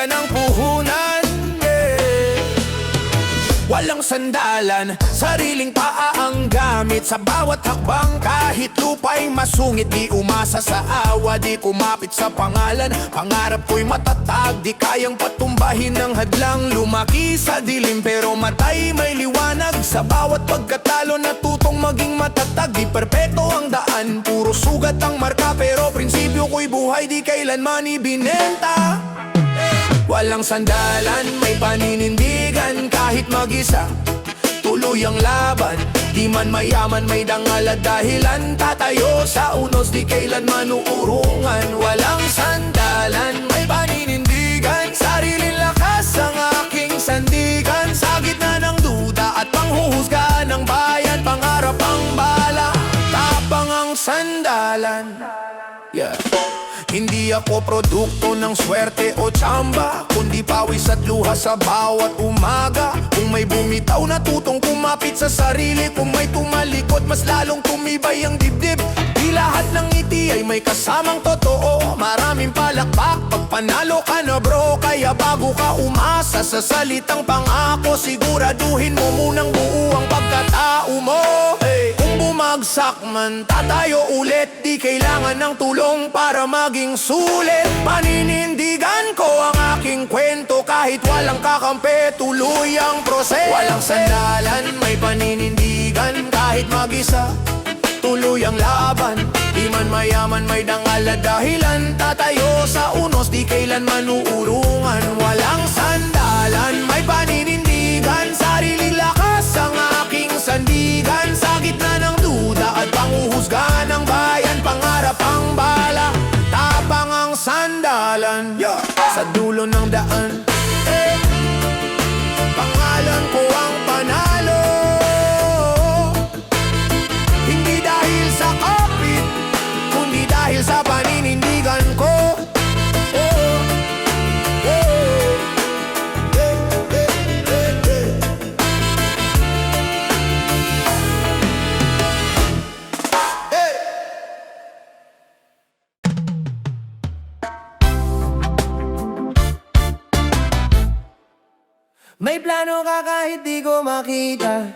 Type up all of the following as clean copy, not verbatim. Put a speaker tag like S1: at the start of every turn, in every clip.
S1: ka ng puhunan, yeah. Walang sandalan, sariling paa ang gamit sa bawat hakbang. Kahit lupa'y masungit, di umasa sa awa, di kumapit sa pangalan. Pangarap ko'y matatag, di kayang patumbahin ng hadlang. Lumaki sa dilim pero matay may liwanag. Sa bawat pagkatalo natutong maging matatag. Di perpeto ang daan, puro sugat ang marka, pero prinsipyo ko'y buhay, di kailanman ibinenta. Walang sandalan, may paninindigan kahit mag-isa. Tuloy ang laban, di man mayaman may dangal at dahilan. Tatayo sa unos, di kailanman uurungan. Walang sandalan, may paninindigan, sariling lakas ang aking sandigan. Sa gitna ng duda at panghuhusga ng bayan, pangarap ang bala, tapang ang sandalan, yeah. Hindi ako produkto ng swerte o tsamba, kundi pawis at luha sa bawat umaga. Kung may bumitaw, natutong kumapit sa sarili. Kung may tumalikod, mas lalong tumibay ang dibdib. Di lahat ng ngiti ay may kasamang totoo. Maraming palakpak pag panalo ka na bro. Kaya bago ka umasa sa salitang pangako, siguraduhin mo munang buo ang pagkatao mo, hey. Kung bumagsak man, tatayo ulit. Di kailangan ng tulong para maging sulit. Paninindigan ko ang aking kwento, kahit walang kakampi, tuloy ang proseso. Walang sandalan, may paninindigan kahit mag-isa. Tuloy ang laban, di man mayaman may dangal at dahilan. Tatayo sa unos, di kailanman uurungan. Walang sandalan, may paninindigan, sariling lakas ang aking sandigan. Sa gitna ng duda at panghuhusga ng bayan, pangarap ang bala, tapang ang sandalan, yeah. Sa dulo ng daan, pangalan ko ang panalo. Hindi dahil sa kapit, kundi dahil sa paninindigan ko.
S2: May plano ka kahit di ko makita.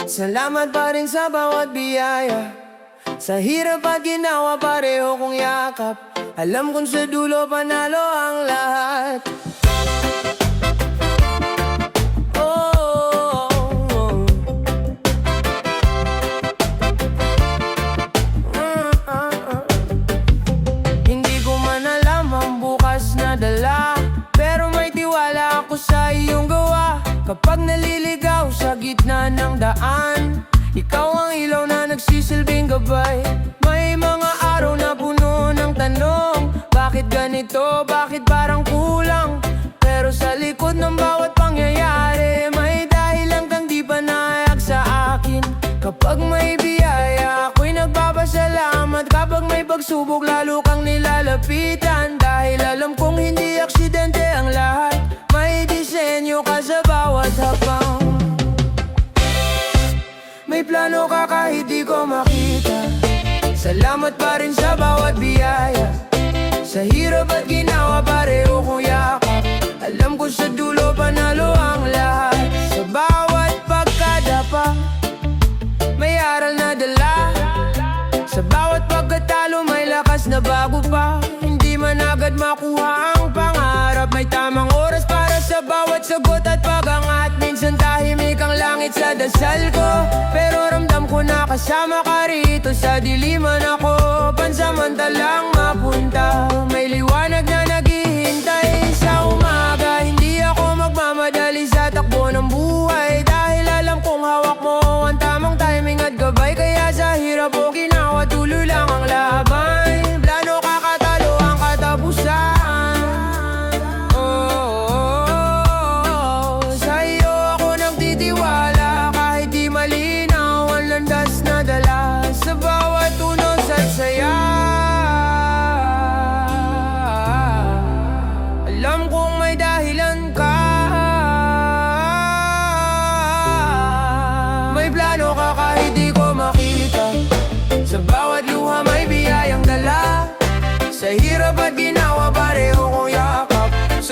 S2: Salamat pa rin sa bawat biyaya. Sa hirap at ginawa pareho kong yakap. Alam kong sa dulo panalo ang lahat. Hindi ko man alam ang bukas na dala, pero may tiwala ako sa iyong gawa. Kapag naliligaw sa gitna ng daan, ikaw ang ilaw na nagsisilbing gabay. May mga araw na puno ng tanong, bakit ganito, bakit parang kulang? Pero sa likod ng bawat pangyayari, may dahilan kang di pa nahayag sa akin. Kapag may biyaya, ako'y nagpapasalamat. Kapag may pagsubok, lalo kang nilalapitan. Dahil alam kong hindi aksidente ang lahat, may disenyo ka sa bawat hakbang. May plano ka kahit di ko makita. Salamat pa rin sa bawat biyaya. Sa hirap at ginawa pareho kong yakap. Alam ko sa dulo panalo ang lahat. Sa bawat pagkadapa, may aral na dala. Sa bawat pagkatalo, may lakas na bago pa. Hindi man agad makuha ang pangarap, may tamang oras para sa bawat sagot at pagangat. Minsan tahimik ang langit sa dasal ko, pero ramdam ko na kasama ka rito. Sa diliman ako pansamantalang mapunta. May liwanag na naghihintay sa umaga. Hindi ako magmamadali sa takbo ng buhay, dahil alam kong hawak mo ang tamang timing at gabay. Kaya sa hirap o ginawa, tuloy lang ang laban. Plano ka katalo ang katapusan. Sa iyo ako nagtitiwala, kahit di malinaw ang landas na dala. Sa bawat unos at saya,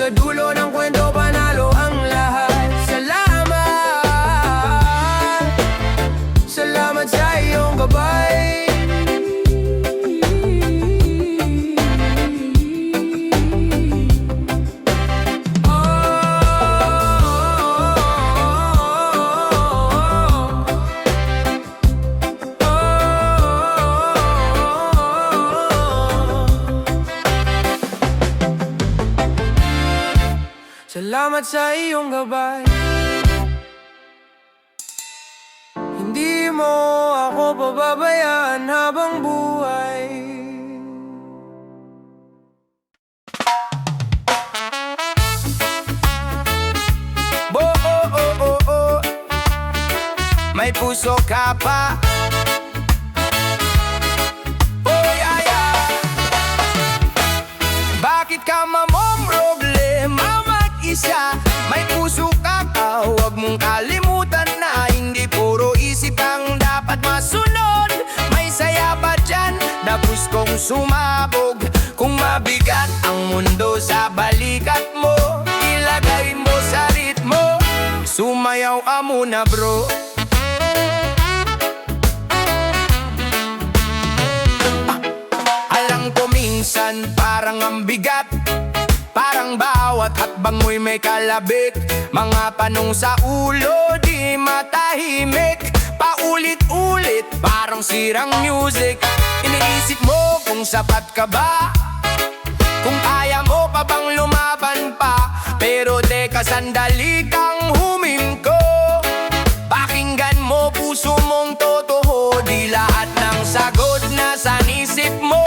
S2: sa dulo ng kwento panalo ang lahat. Salamat, salamat sa iyong gabay. Salamat sa iyong gabay. Hindi mo ako pababayaan habang buhay. May puso ka pa. Oh yeah, yeah. Bakit ka mamong problema mag-isa? May puso ka pa, huwag mong kalimutan na hindi puro isip ang dapat masunod. May saya pa dyan na gustong sumabog. Kung mabigat ang mundo sa balikat mo, ilagay mo sa ritmo. Sumayaw ka muna bro. Alam ko minsan parang ang bigat, parang bawat hakbang mo'y may kalabit. Mga tanong sa ulo di matahimik, paulit-ulit parang sirang music. Iniisip mo kung sapat ka ba, kung kaya mo pa bang lumaban pa. Pero teka sandali kang huminto, pakinggan mo puso mong totoo. Di lahat ng sagot na sa isip mo,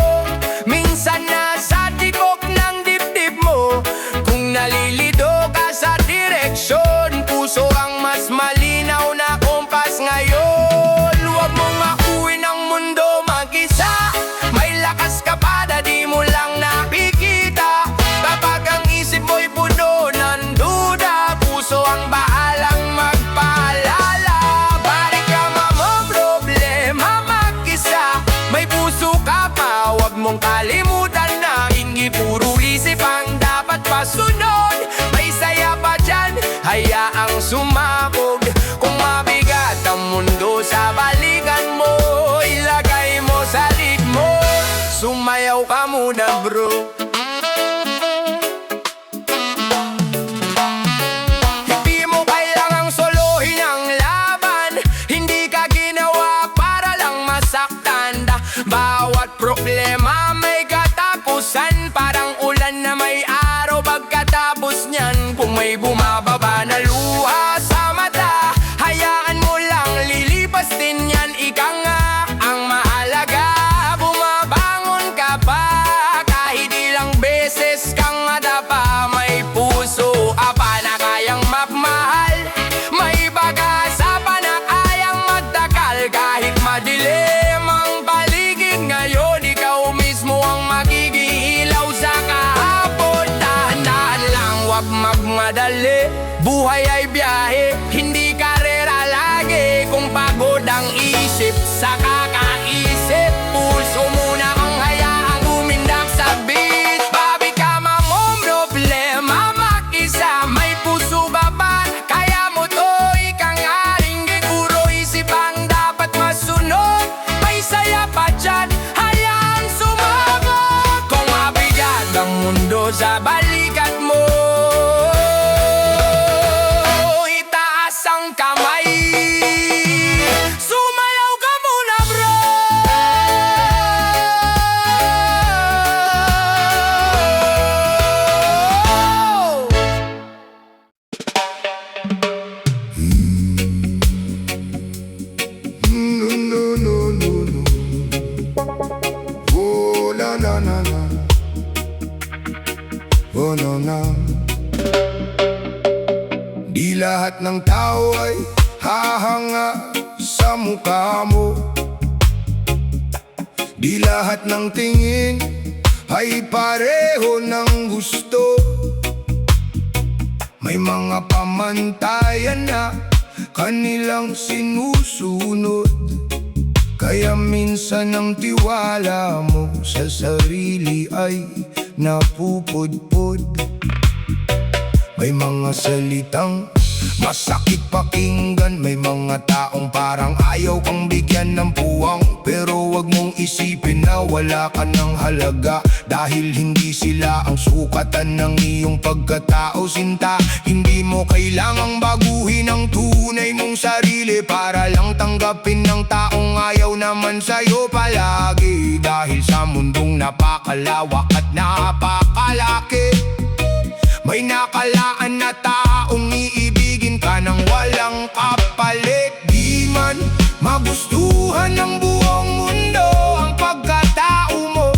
S2: minsan nasa tikok ng dibdib mo. Kung nalilito ka sa direksyon, puso ang mas malinaw na kompas ngayon. Huwag mong makuin ang mundo mag-isa, may lakas ka pa na di mo lang nakikita. Kapag ang isip mo'y puno ng duda, puso ang baalang magpaalala. Balik ka mamang problema mag-isa, may puso ka pa, huwag mong kalimutan na hindi puro isip ang dapat pasunod. May saya pa dyan, hayaang sumabog. Kung mabigat ang mundo sa balikan mo, ilagay mo sa ritmo. Sumayaw ka muna bro. Hindi mo kailangang solohin ang laban, hindi ka ginawa para lang masaktan. Bawat problema may katapusan, parang ulan na may araw pagkatapos niyan. Kung may bumababa na luha sa mata, hayaan mo lang lilipas din yan. Ika nga ang mahalaga, bumabangon ka pa. Kahit ilang beses kang nadapa, may puso ka pa na kayang mapmahal. May pag-asa pa na kayang magtakal. Kahit madilim ang paligid ngayon, ikaw mismo ang magiging ilaw sa kahapon. Dahan-dahan lang, wag magmadali. Buhay ay biyahe, hindi karera lagi. Kung pagod ang isip sa kakaisip, puso muna ang hayaang umindak sa beat. Babi ka mamong problema mag-isa, may puso ba ba? Kaya mo to, ika nga, hindi puro isip ang dapat masunod. May saya pa dyan, hayaan sumabog. Kung mabigat ang mundo sa balikat mo, itaas ang kamay. Sumayaw ka muna bro.
S3: No, no, no, no, no. Oh, na, na, na, na. Oh, no, na. Di lahat ng tao ay hahanga sa mukha mo. Di lahat ng tingin ay pareho ng gusto. May mga pamantayan na kanilang sinusunod, kaya minsan ang tiwala mo sa sarili ay napupudpud. May mga salitang masakit pakinggan. May mga taong parang ayaw kang bigyan ng puwang. Pero wag mong isipin na wala ka ng halaga, dahil hindi sila ang sukatan ng iyong pagkatao, sinta. Hindi mo kailangang baguhin ang tunay mong sarili para lang tanggapin ng taong ayaw naman sa'yo palagi. Dahil sa mundong napakalawak at napakalaki, may nakalaan na taong iibigin ka ng walang kapalit. Di man magustuhan ng buong mundo ang pagkatao mo,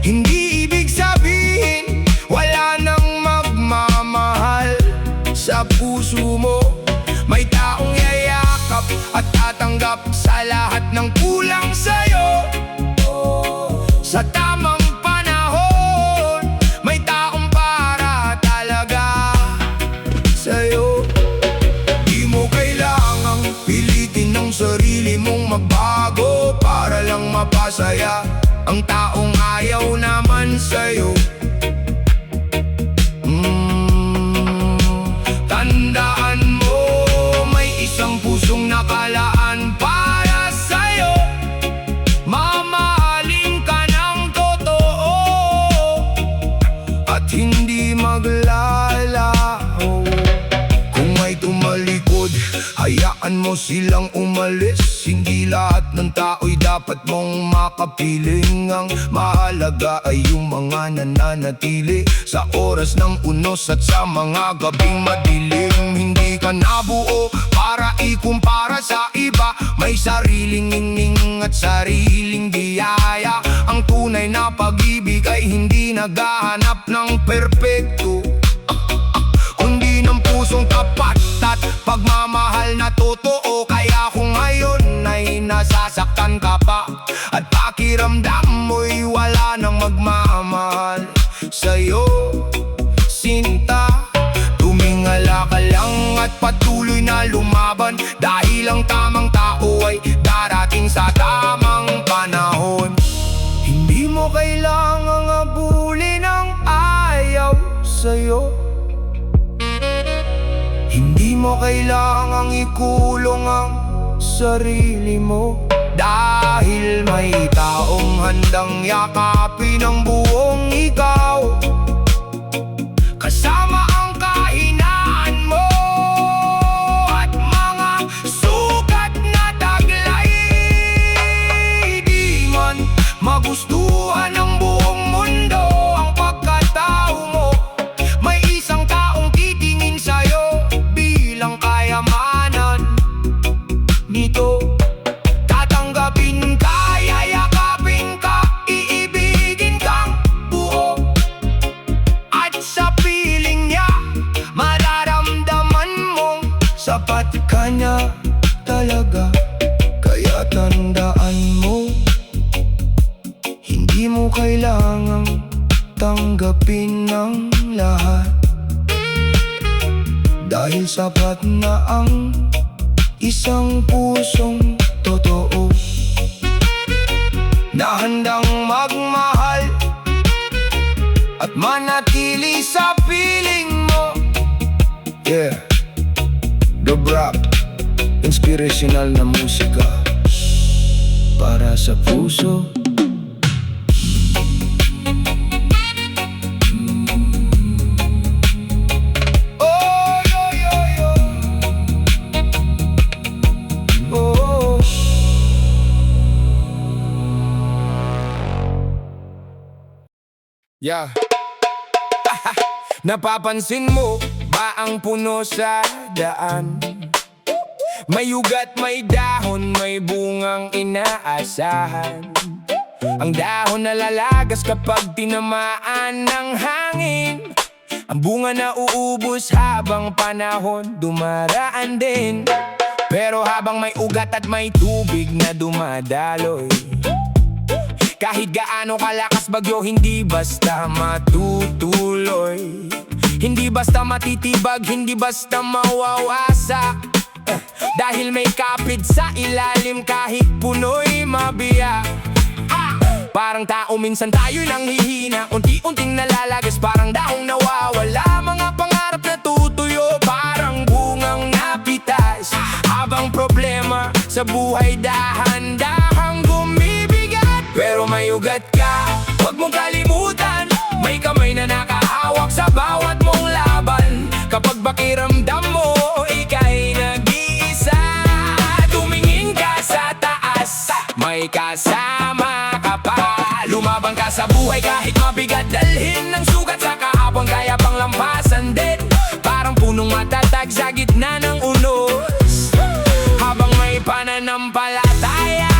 S3: hindi ibig sabihin wala nang magmamahal sa puso mo. May taong yayakap at tatanggap sa lahat ng kulang sa'yo. Sa tamang panahon, may taong para talaga sa'yo. Di mo kailangang pilitin ang sarili mong magbago para lang mapasaya ang taong ayaw naman sa'yo. Tandaan mo, may isang pusong nakalaan para sa'yo. Mamahalin ka ng totoo at hindi maglalaho. Kung may tumalikod, hayaan mo silang umalis. Hindi lahat ng tao'y dapat mong makapiling. Ang mahalaga ay yung mga nananatili sa oras ng unos at sa mga gabing madilim. Hindi ka nabuo para ikumpara sa iba. May sariling ningning at sariling biyaya. Ang tunay na pag-ibig ay hindi naghahanap ng perpekto, kundi ng pusong tapat at pagmamahal na totoo. Kaya kung ngayon ay nasasaktan ka pa at pakiramdam mo'y wala nang magmamahal sa'yo, sinta, tumingala ka lang at patuloy na lumaban. Dahil ang tamang tao ay darating sa tamang panahon. Hindi mo kailangang abulin ang ayaw sa'yo. Hindi mo kailangang ikulong ang sarili mo, dahil may taong handang yakapin ang buong ikaw, kasama ang kahinaan mo at mga sugat na taglay. Di man magustuhan ng buong mundo ang pagkatao mo, may isang taong titingin sa'yo bilang kayamanan nito. Tatanggapin ka, yayakapin ka, iibigin kang buo, at sa piling niya mararamdaman mong sapat ka niya talaga. Kaya tandaan mo, hindi mo kailangang tanggapin ng lahat, dahil sapat na ang isang pusong totoo na handang magmahal at manatili sa piling mo. Yeah, Dobrap, inspirational na musika para sa puso. Oh, yo, yo, yo. Oh. Yeah. Napapansin mo ba ang puno sa daan? May ugat, may dahon, may bungang inaasahan. Ang dahon na lalagas kapag tinamaan ng hangin. Ang bunga na uubos habang panahon dumaraan din. Pero habang may ugat at may tubig na dumadaloy, kahit gaano kalakas bagyo, hindi basta matutuloy. Hindi basta matitibag, hindi basta mawawasak. Dahil may kapit sa ilalim kahit puno'y mabiyak. Parang tao minsan tayo'y nanghihina, unti-unting nalalagas, parang daong nawawala. Mga pangarap na
S2: sa buhay dahan-dahang bumibigat. Pero may ugat ka, huwag mong kalimutan, may kamay na nakahawak sa bawat mong laban. Kapag pakiramdam mo, ika'y nag-iisa, tumingin ka sa taas, may kasama ka pa. Lumabang ka sa buhay kahit mabigat, dalhin ng sugat sa kahapon, kaya pang lampasan din. Parang punong matatag sa gitna ng unos, habang may pananampalataya,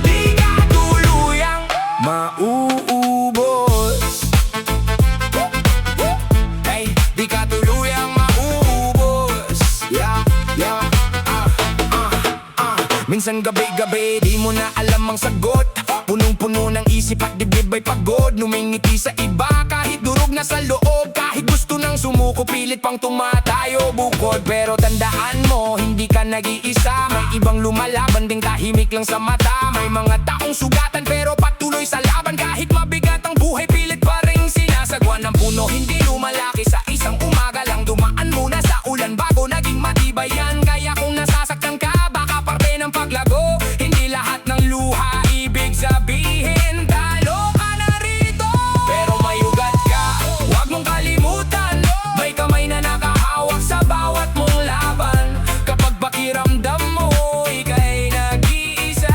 S2: di ka tuluyang mauubos. Hey, di ka tuluyang mauubos. Minsan gabi-gabi, di mo na alam ang sagot. Punong-puno ng isip at dibdib ay pagod. Numingiti sa iba kahit durog na sa loob. Kahit gusto nang sumuko, pilit pang tumatayo bukod. Pero tandaan mo, hindi ka nag-iisa. May ibang lumalaban ding tahimik lang sa mata. May mga taong sugatan pero patuloy sa laban. Kahit mabigat ang buhay, pilit pa rin sinasagwan ng puno. Hindi lumalaki sa isang umaga lang. Dumaan muna sa ulan bago naging matibay yan. Kaya kung nasasaktan ka, baka parte ng paglago. Hindi lahat ng luha ibig sabihin talo ka na rito. Pero may ugat ka, huwag mong kalimutan, may kamay na nakahawak sa bawat mong laban. Kapag pakiramdam mo, ika'y nag-iisa,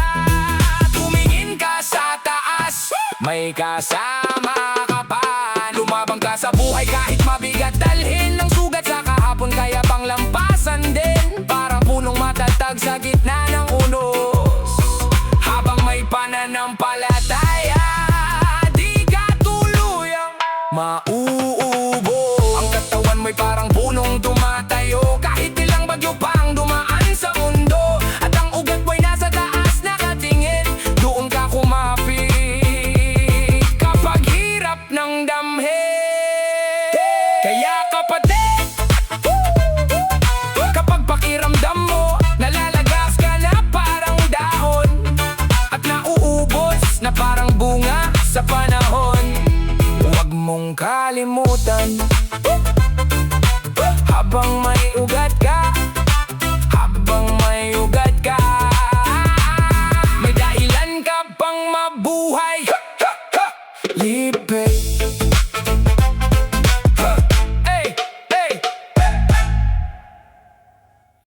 S2: tumingin ka sa taas, may kasama ka pa. Lumabang ka sa buhay kahit mabigat, dalhin ng sugat sa kahapon, kaya pang lampasan din. Parang punong matatag sa gitna ng unos, habang may pananampalataya, di ka tuluyang mauubos. Ang katawan mo'y parang punong tumatayo, kahit ilang bagyo pang dumaan sa mundo. At ang ugat mo'y nasa taas nakatingin, doon ka kumapit kapag hirap ng damhin. Kaya kapatid, kapag pakiramdam mo, nalalagas ka na parang dahon, at nauubos na parang bunga sa panahon. Huwag mong kalimutan, habang may ugat ka,